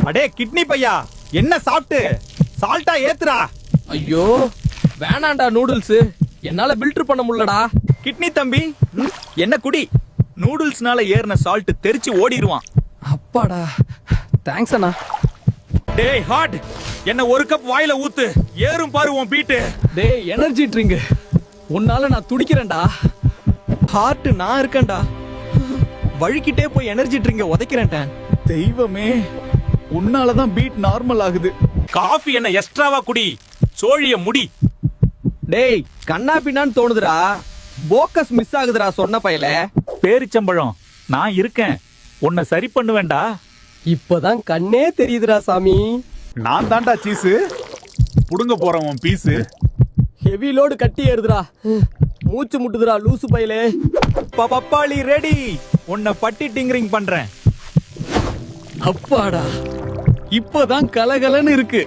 அடே கிட்னி பையா, என்ன சாப்பிட்டு சால்ட்டா ஏத்துறா. ஐயோ வேணாண்டா நூடுல்ஸ், என்னால பில்டர் பண்ண முடியலடா. கிட்னி தம்பி, என்ன குடி. நூடுல்ஸ்னால ஏறின சால்ட் தெரிச்சு ஓடிடுவான். அப்பாடா, தேங்க்ஸ் அண்ணா. டேய் ஹாட், என்ன ஒரு கப் வாயில ஊத்து, ஏறும் பாரு உன் பீட்டு. டேய் எனர்ஜி ட்ரிங்க், உன்னால நான் துடிக்கிறேன்டா. ஹார்ட் நான் இருக்கேன்டா, வழுக்கிட்டே போய் எனர்ஜி ட்ரிங்க உதைக்கிறேன். தெய்வமே, உன்னாலதான் பீட் நார்மல் ஆகுது. காஃபி என்ன எக்ஸ்ட்ராவா குடி, சோழிய முடி. டேய் கண்ணா பின்னான்னு தோணுதுடா, போக்கஸ் மிஸ் ஆகுதுடா சொன்ன பையல. பேரிச்சம்பழம், நான் இருக்கேன், உன்னை சரி பண்ணுவேன்டா. இப்பதான் கண்ணே தெரியுதுடா சாமி. நான் தான்டா சீஸு, புடுங்க போறேன் உன் பீஸு. ஹெவி லோடு கட்டி ஏறுதுடா, மூச்சு முட்டுதுடா லூசு பையலே. பப்பாளி ரெடி, உன்னை பட்டி டிங்கரிங் பண்றேன். அப்பாடா, இப்பதான் கலகலன்னு இருக்கு.